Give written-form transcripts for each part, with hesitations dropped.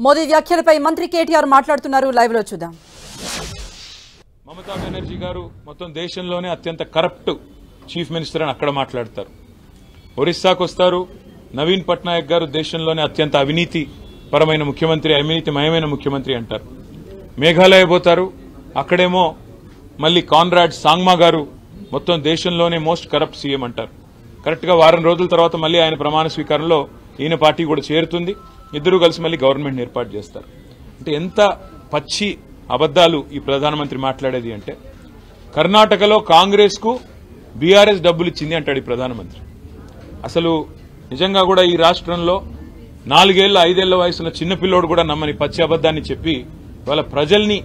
మోదీ వ్యాఖ్యలపై మంత్రి కేటీఆర్ మాట్లాడుతున్నారు. లైవ్ లో చూద్దాం. మమతా బెనర్జీ గారు మొత్తం దేశంలోనే అత్యంత కరప్ట్ చీఫ్ మినిస్టర్ అని అక్కడ మాట్లాడతారు. ఒరిస్సాకు వస్తారు, నవీన్ పట్నాయక్ గారు దేశంలోనే అత్యంత అవినీతి పరమైన ముఖ్యమంత్రి, అవినీతిమయమైన ముఖ్యమంత్రి అంటారు. మేఘాలయ పోతారు, అక్కడేమో మళ్లీ కాన్రాడ్ సాంగ్మా గారు మొత్తం దేశంలోనే మోస్ట్ కరప్ట్ సీఎం అంటారు. కరెక్ట్ గా వారం రోజుల తర్వాత మళ్లీ ఆయన ప్రమాణ స్వీకారంలో ఈయన పార్టీ కూడా చేరుతుంది. ఇద్దరు కలిసి మళ్లీ గవర్నమెంట్ ఏర్పాటు చేస్తారు. అంటే ఎంత పచ్చి అబద్దాలు ఈ ప్రధానమంత్రి మాట్లాడేది అంటే, కర్ణాటకలో కాంగ్రెస్ కు బీఆర్ఎస్ డబ్బులు ఇచ్చింది అంటాడు ఈ ప్రధానమంత్రి. అసలు నిజంగా కూడా ఈ రాష్ట్రంలో 4 ఏళ్ల 5 ఏళ్ల వయసున్న చిన్నపిల్లోడు కూడా నమ్మని పచ్చి అబద్దాన్ని చెప్పి వాళ్ళ ప్రజల్ని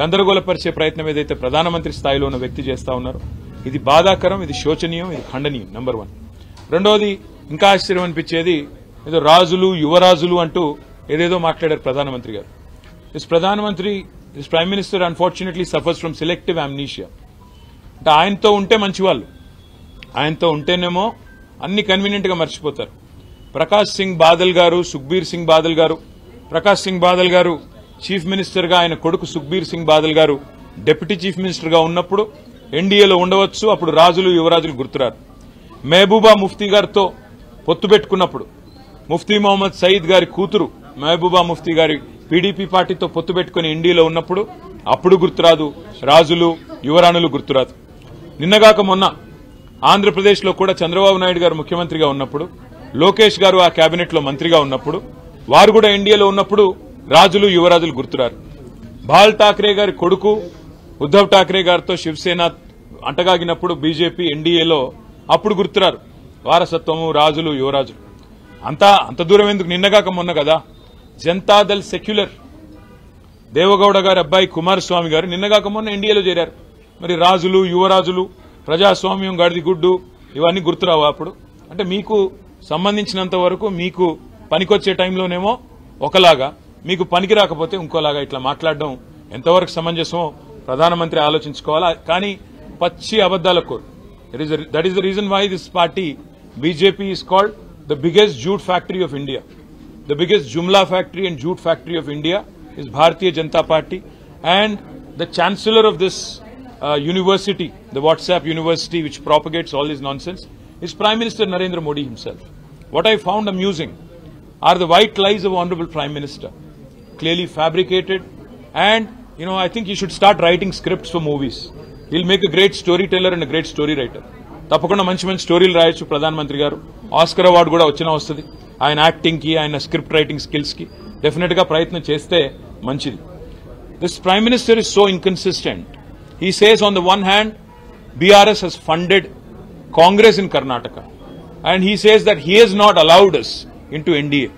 గందరగోళపరిచే ప్రయత్నం ఏదైతే ప్రధానమంత్రి స్థాయిలో ఉన్న వ్యక్తి చేస్తా ఉన్నారో ఇది బాధాకరం, ఇది శోచనీయం, ఇది ఖండనీయం. నంబర్ 1. రెండోది ఇంకా ఆశ్చర్యం అనిపించేది, ఏదో రాజులు యువరాజులు అంటూ ఏదేదో మాట్లాడారు ప్రధానమంత్రి గారు. This prime minister unfortunately suffers from selective amnesia. అంటే ఆయనతో ఉంటే మంచివాళ్ళు, ఆయనతో ఉంటేనేమో అన్ని కన్వీనియంట్ గా మర్చిపోతారు. ప్రకాష్ సింగ్ బాదల్ గారు, సుఖ్బీర్ సింగ్ బాదల్ గారు, ప్రకాష్ సింగ్ బాదల్ గారు చీఫ్ మినిస్టర్ గా, ఆయన కొడుకు సుఖ్బీర్ సింగ్ బాదల్ గారు డిప్యూటీ చీఫ్ మినిస్టర్ గా ఉన్నప్పుడు ఎన్డీఏలో ఉండవచ్చు, అప్పుడు రాజులు యువరాజులు గుర్తురారు. మహబూబా ముఫ్తీ గారితో పొత్తు పెట్టుకున్నప్పుడు, ముఫ్తీ మొహమ్మద్ సయీద్ గారి కూతురు మహబూబా ముఫ్తీ గారి పీడీపీ పార్టీతో పొత్తు పెట్టుకుని ఎన్డీఏలో ఉన్నప్పుడు అప్పుడు గుర్తురాదు, రాజులు యువరాణులు గుర్తురాదు. నిన్నగాక మొన్న ఆంధ్రప్రదేశ్ లో కూడా చంద్రబాబు నాయుడు గారు ముఖ్యమంత్రిగా ఉన్నప్పుడు, లోకేష్ గారు ఆ కేబినెట్ లో మంత్రిగా ఉన్నప్పుడు, వారు కూడా ఎన్డీఏలో ఉన్నప్పుడు రాజులు యువరాజులు గుర్తురారు. బాల్ ఠాక్రే గారి కొడుకు ఉద్దవ్ ఠాక్రే గారితో శివసేన అంటగాగినప్పుడు బీజేపీ ఎన్డీఏలో అప్పుడు గుర్తురారు వారసత్వము, రాజులు యువరాజులు. అంత దూరం ఎందుకు, నిన్నగాక మొన్న కదా జనతాదళ్ సెక్యులర్ దేవగౌడ గారి అబ్బాయి కుమారస్వామి గారు నిన్నగాక మొన్న ఎన్డీఏలో చేరారు. మరి రాజులు యువరాజులు, ప్రజాస్వామ్యం, గాడిది గుడ్డు ఇవన్నీ గుర్తురావు అప్పుడు. అంటే మీకు సంబంధించినంత వరకు మీకు పనికొచ్చే టైంలోనేమో ఒకలాగా, మీకు పనికి రాకపోతే ఇంకోలాగా ఇట్లా మాట్లాడడం ఎంతవరకు సమంజసమో ప్రధానమంత్రి ఆలోచించుకోవాలా. కానీ పచ్చి అబద్దాల కోరు. That is the reason why this party BJP is called the biggest jhoot factory of India. The biggest Jumla factory and jute factory of India is Bharatiya Janata Party, and the chancellor of this university, the WhatsApp university which propagates all this nonsense, is Prime Minister Narendra Modi himself. What I found amusing are the white lies of Honorable Prime Minister, clearly fabricated, and I think he should start writing scripts for movies. He'll make a great storyteller and a great story writer. తప్పకుండా మంచి స్టోరీలు రాయొచ్చు ప్రధానమంత్రి గారు. Oscar award కూడా వస్తుంది ఆయన acting కి, ఆయన స్క్రిప్ట్ రైటింగ్ స్కిల్స్ కి. డెఫినెట్ గా ప్రయత్నం చేస్తే మంచిది. This prime minister is so inconsistent. He says on the one hand BRS has funded Congress in Karnataka and he says that he has not allowed us into NDA.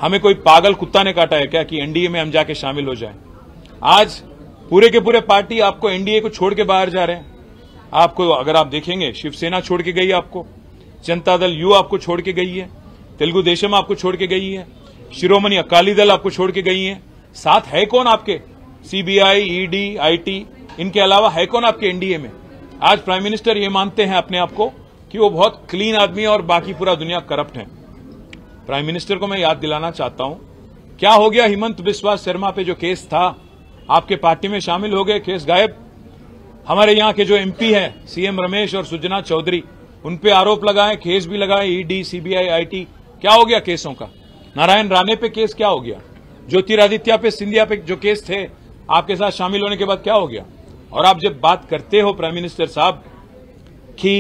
हमें कोई पागल कुत्ता ने काटा है क्या कि एनडीए में हम जाके शामिल हो जाएं? आज पूरे के पूरे पार्टी आपको एनडीए को छोड़ के बाहर जा रहे हैं. आपको अगर आप देखेंगे, शिवसेना छोड़ के गई, आपको जनता दल यू आपको छोड़ के गई है, तेलुगु देशम आपको छोड़ के गई है, शिरोमणि अकाली दल आपको छोड़ के गई है. साथ है कौन आपके? सीबीआई, ईडी, आईटी, इनके अलावा है कौन आपके एनडीए में? आज प्राइम मिनिस्टर ये मानते हैं अपने आप को कि वो बहुत क्लीन आदमी है और बाकी पूरा दुनिया करप्ट है. प्राइम मिनिस्टर को मैं याद दिलाना चाहता हूं, क्या हो गया हिमंत बिस्वा शर्मा पे जो केस था, आपके पार्टी में शामिल हो गए, केस गायब. हमारे यहां के जो एमपी हैं सीएम रमेश और सुजना चौधरी, उन पे आरोप लगाए, केस भी लगाए, ईडी, सीबीआई, आईटी. क्या हो गया केसों का? नारायण राणे पे केस क्या हो गया? ज्योतिरादित्य पे, सिंधिया पे जो केस थे आपके साथ शामिल होने के बाद क्या हो गया? और आप जब बात करते हो प्राइम मिनिस्टर साहब कि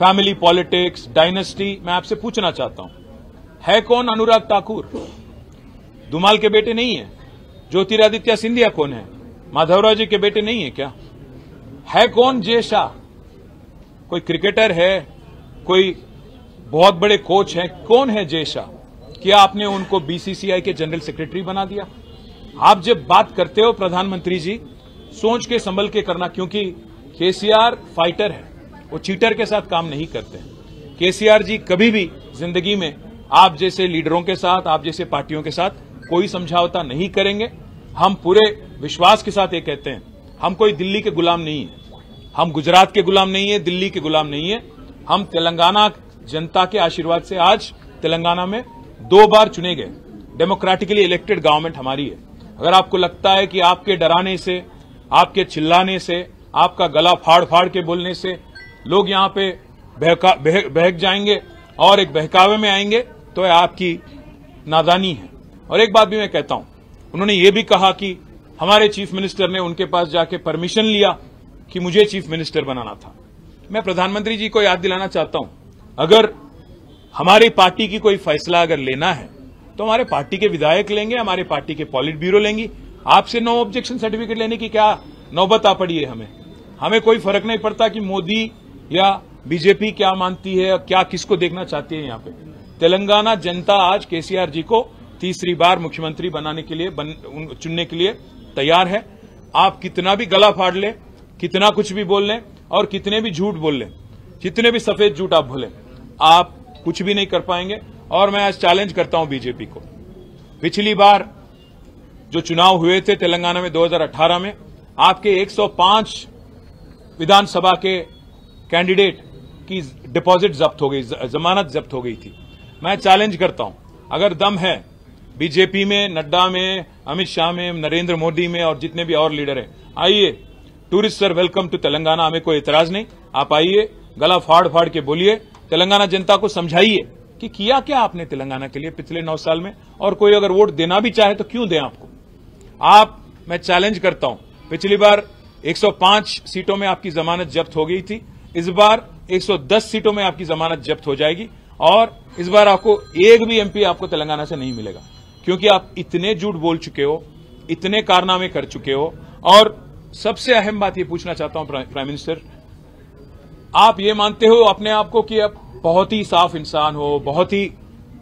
फैमिली पॉलिटिक्स, डायनेस्टी, मैं आपसे पूछना चाहता हूं, है कौन अनुराग ठाकुर? धुमाल के बेटे नहीं है? ज्योतिरादित्य सिंधिया कौन है? माधवराव जी के बेटे नहीं है क्या? है कौन जय शाह? कोई क्रिकेटर है? कोई बहुत बड़े कोच हैं? कौन है जय शाह? क्या आपने उनको बीसीसीआई के जनरल सेक्रेटरी बना दिया? आप जब बात करते हो प्रधानमंत्री जी, सोच के संभल के करना, क्योंकि केसीआर फाइटर है, वो चीटर के साथ काम नहीं करते. केसीआर जी कभी भी जिंदगी में आप जैसे लीडरों के साथ, आप जैसे पार्टियों के साथ कोई समझौता नहीं करेंगे. हम पूरे विश्वास के साथ ये कहते हैं, हम कोई दिल्ली के गुलाम नहीं है, हम गुजरात के गुलाम नहीं है, दिल्ली के गुलाम नहीं है. हम तेलंगाना जनता के आशीर्वाद से आज तेलंगाना में 2 बार चुने गए. डेमोक्रेटिकली इलेक्टेड गवर्नमेंट हमारी है। अगर आपको लगता है कि आपके डराने से, आपके चिल्लाने से, आपका गला फाड़ फाड़ के बोलने से लोग यहां पे बहक जाएंगे और एक बहकावे में आएंगे, तो यह आपकी नादानी है। और एक बात भी मैं कहता हूं, उन्होंने ये भी कहा कि हमारे चीफ मिनिस्टर ने उनके पास जाके परमिशन लिया कि मुझे चीफ मिनिस्टर बनाना था। मैं प्रधानमंत्री जी को याद दिलाना चाहता हूं, अगर हमारी पार्टी की कोई फैसला अगर लेना है तो हमारे पार्टी के विधायक लेंगे, हमारे पार्टी के पॉलिट ब्यूरो लेंगी। आपसे नो ऑब्जेक्शन सर्टिफिकेट लेने की क्या नौबत आ पड़ी है? हमें कोई फर्क नहीं पड़ता कि मोदी या बीजेपी क्या मानती है, क्या किसको देखना चाहती है। यहां पे तेलंगाना जनता आज केसीआर जी को तीसरी बार मुख्यमंत्री बनाने के लिए चुनने के लिए तैयार है। आप कितना भी गला फाड़ लें, कितना कुछ भी बोल लें और कितने भी झूठ बोल लें, जितने भी सफेद झूठ आप बोलें, आप कुछ भी नहीं कर पाएंगे। और मैं आज चैलेंज करता हूं बीजेपी को, पिछली बार जो चुनाव हुए थे तेलंगाना में 2018 में, आपके 105 विधानसभा के कैंडिडेट की डिपॉजिट जब्त हो गई, जमानत जब्त हो गई थी। मैं चैलेंज करता हूं, अगर दम है बीजेपी में, नड्डा में, अमित शाह में, नरेंद्र मोदी में और जितने भी और लीडर हैं, आइए, tourist sir welcome to Telangana, हमें कोई एतराज नहीं। आप आइए, गला फाड़ फाड़ के बोलिए, तेलंगाना जनता को समझाइए कि किया क्या आपने तेलंगाना के लिए पिछले 9 साल में, और कोई अगर वोट देना भी चाहे तो क्यों दें आपको। मैं चैलेंज करता हूं, पिछली बार 105 सीटों में आपकी जमानत जब्त हो गई थी, इस बार 110 सीटों में आपकी जमानत जब्त हो जाएगी और इस बार आपको एक भी एमपी आपको तेलंगाना से नहीं मिलेगा, क्योंकि आप इतने झूठ बोल चुके हो, इतने कारनामे कर चुके हो। और सबसे अहम बात ये पूछना चाहता हूं प्राइम मिनिस्टर, आप ये मानते हो अपने आप को कि आप बहुत ही साफ इंसान हो, बहुत ही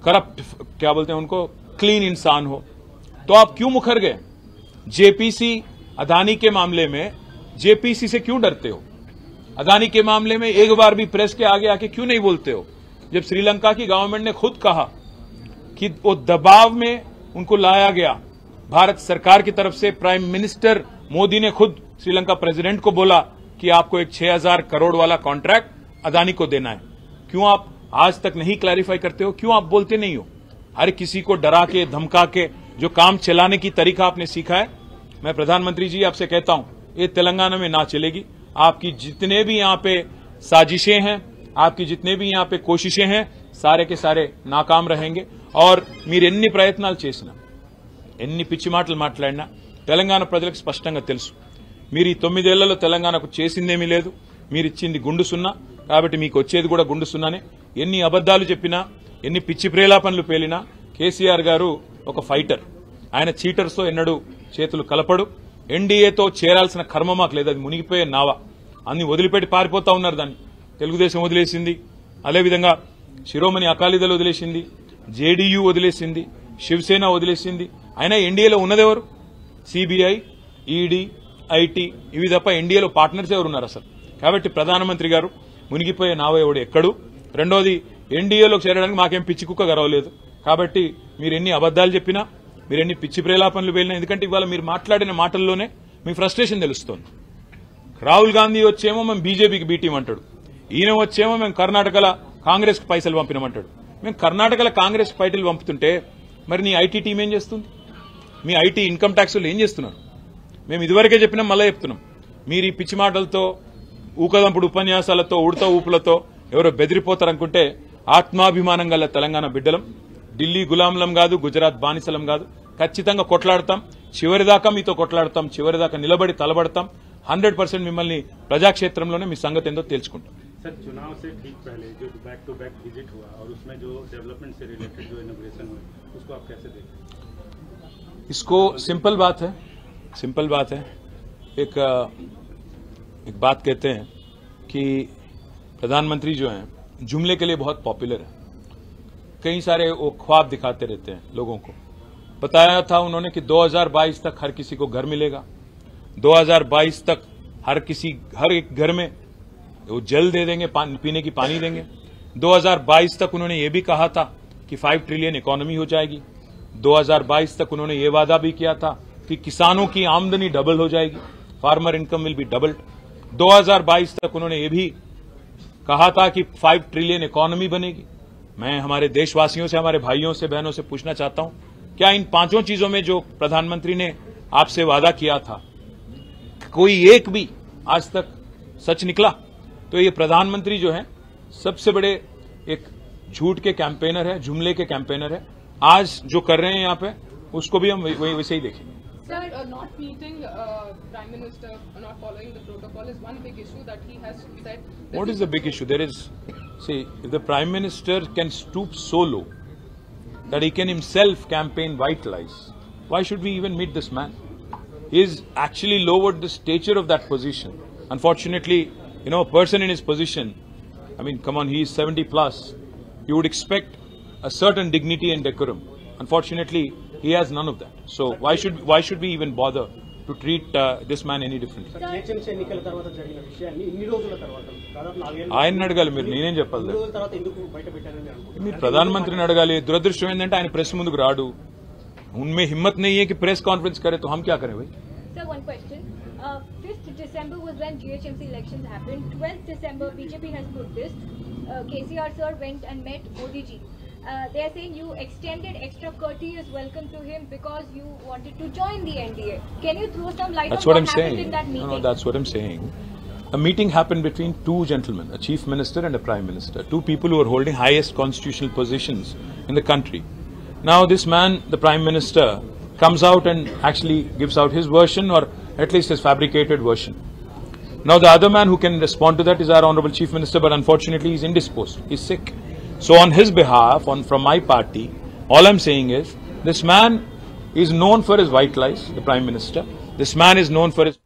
करप्ट, क्या बोलते हैं उनको, क्लीन इंसान हो, तो आप क्यों मुखर गए? जेपीसी अदानी के मामले में जेपीसी से क्यों डरते हो? अदानी के मामले में एक बार भी प्रेस के आगे आके क्यों नहीं बोलते हो? जब श्रीलंका की गवर्नमेंट ने खुद कहा कि वो दबाव में उनको लाया गया, भारत सरकार की तरफ से प्राइम मिनिस्टर मोदी ने खुद श्रीलंका प्रेसिडेंट को बोला कि आपको एक 6000 करोड़ वाला कॉन्ट्रैक्ट अदानी को देना है, क्यों आप आज तक नहीं क्लैरिफाई करते हो? क्यों आप बोलते नहीं हो? हर किसी को डरा के, धमका के जो काम चलाने की तरीका आपने सीखा है, मैं प्रधानमंत्री जी आपसे कहता हूं, ये तेलंगाना में ना चलेगी। आपकी जितने भी यहां पे साजिशें हैं, आपकी जितने भी यहां पे कोशिशें हैं, सारे के सारे नाकाम रहेंगे। और మీరు ఎన్ని ప్రయత్నాలు చేసినా, ఎన్ని పిచ్చి మాటలు మాట్లాడినా తెలంగాణ ప్రజలకు స్పష్టంగా తెలుసు, మీరు ఈ 9 ఏళ్లలో తెలంగాణకు చేసిందేమీ లేదు, మీరు ఇచ్చింది గుండు సున్నా, కాబట్టి మీకు వచ్చేది కూడా గుండు సున్నానే। ఎన్ని అబద్దాలు చెప్పినా, ఎన్ని పిచ్చి ప్రేలాపనలు పేలినా కేసీఆర్ గారు ఒక ఫైటర్, ఆయన చీటర్స్తో ఎన్నడూ చేతులు కలపడు। ఎన్డీఏతో చేరాల్సిన కర్మ మాకు లేదు, అది మునిగిపోయే నావ, అన్ని వదిలిపెట్టి పారిపోతా ఉన్నారు। దాన్ని తెలుగుదేశం వదిలేసింది, అదేవిధంగా శిరోమణి అకాలీదళ్ వదిలేసింది, జేడీయూ వదిలేసింది, శివసేన వదిలేసింది। అయినా ఎన్డీఏలో ఉన్నదెవరు? సిబిఐ, ఈడీ, ఐటీ, ఇవి తప్ప ఎన్డీఏలో పార్ట్నర్స్ ఎవరు ఉన్నారు అసలు? కాబట్టి ప్రధానమంత్రి గారు మునిగిపోయే నావ ఎవడు ఎక్కడు। రెండోది, ఎన్డీఏలోకి చేరడానికి మాకేం పిచ్చి కుక్క గరవలేదు, కాబట్టి మీరు ఎన్ని అబద్దాలు చెప్పినా, మీరు ఎన్ని పిచ్చి ప్రేలాపనలు వేలినా, ఎందుకంటే ఇవాళ మీరు మాట్లాడిన మాటల్లోనే మీ ఫ్రస్ట్రేషన్ తెలుస్తోంది। రాహుల్ గాంధీ వచ్చేమో మేము బీజేపీకి బీటీం అంటాడు, ఈయన వచ్చేమో మేము కర్ణాటకలో కాంగ్రెస్ కి పైసలు పంపినామంటాడు। మేము కర్ణాటకలో కాంగ్రెస్ పైసలు పంపుతుంటే మరి నీ ఐటీ టీం ఏం చేస్తుంది? మీ ఐటీ ఇన్కమ్ ట్యాక్స్ ఏం చేస్తున్నారు? మేము ఇదివరకే చెప్పినాం, మళ్ళీ చెప్తున్నాం, మీరు ఈ పిచ్చి మాటలతో, ఊకదంపుడు ఉపన్యాసాలతో, ఉడత ఊపులతో ఎవరో బెదిరిపోతారనుకుంటే, ఆత్మాభిమానం గల తెలంగాణ బిడ్డలం, ఢిల్లీ గులాంలం కాదు, గుజరాత్ బానిసలం కాదు, ఖచ్చితంగా కొట్లాడతాం, చివరిదాకా మీతో కొట్లాడతాం, చివరిదాకా నిలబడి తలబడతాం, 100% మిమ్మల్ని ప్రజాక్షేత్రంలోనే మీ సంగతి ఏందో తెలుసుకుంటాం। सर, चुनाव से ठीक पहले जो बैक टू बैक विजिट हुआ और उसमें जो डेवलपमेंट से रिलेटेड जो इनोग्रेशन हुए, उसको आप कैसे देखते हैं? इसको सिंपल बात है, एक बात कहते हैं कि प्रधानमंत्री जो हैं जुमले के लिए बहुत पॉपुलर है, कई सारे वो ख्वाब दिखाते रहते हैं लोगों को। बताया था उन्होंने कि 2022 तक हर किसी को घर मिलेगा, 2022 तक हर एक घर में वो जल दे देंगे, पीने की पानी देंगे। 2022 तक उन्होंने ये भी कहा था कि 5 ट्रिलियन इकोनॉमी हो जाएगी। 2022 तक उन्होंने ये वादा भी किया था कि किसानों की आमदनी डबल हो जाएगी, farmer income will be doubled. 2022 तक उन्होंने ये भी कहा था कि 5 ट्रिलियन इकोनॉमी बनेगी। मैं हमारे देशवासियों से, हमारे भाइयों से, बहनों से पूछना चाहता हूं क्या इन 5 चीजों में जो प्रधानमंत्री ने आपसे वादा किया था कोई एक भी आज तक सच निकला? तो ये प्रधानमंत्री जो है सबसे बड़े एक झूठ के कैंपेनर है, जुमले के कैंपेनर है। आज जो कर रहे हैं यहाँ पे उसको भी हम वैसे ही देखेंगे। Sir, not meeting Prime Minister, not following the protocol is one big issue that he has said. What is the big issue? There is, see, if the Prime Minister can stoop so low that he can himself campaign white lies, why should we even meet this man? He is actually lowered the stature of that position. Unfortunately, you know, a person in his position, I mean, come on, he is 70 plus. You would expect a certain dignity and decorum. Unfortunately, he has none of that. So why should we even bother to treat this man any differently? GHMC ఎన్నికల తర్వాత జరిగిన విషయాన్ని ఇన్ని రోజుల తర్వాత దాదాపు 4 ఏళ్ల ఆయన అడగాలి, మీరు నేనేం చెప్పాలి? రోజుల తర్వాత ఎందుకు బయట పెట్టారని అనుకుంటున్నారు? మీరు ప్రధానమంత్రిని అడగాలి। దురదృష్టం ఏంటంటే ఆయన ప్రెస్ ముందుకు రాడు। उनमें हिम्मत नहीं है कि प्रेस कॉन्फ्रेंस करे, तो हम क्या करें भाई? Sir, one question. 5th December was when GHMC elections happened. 12th December, BJP has put this. KCR sir went and met Modi ji. They are saying you extended extra courteous welcome to him because you wanted to join the NDA. Can you throw some light That's on what what I'm happened saying. in that meeting? No, that's what I'm saying. A meeting happened between 2 gentlemen, a chief minister and a prime minister, 2 people who are holding highest constitutional positions in the country. Now this man, the prime minister, comes out and actually gives out his version, or at least his fabricated version. Now the other man who can respond to that is our honorable chief minister, but unfortunately he's indisposed, he's sick. So on his behalf, from my party, all I'm saying is, this man is known for his white lies, the prime minister. This man is known for his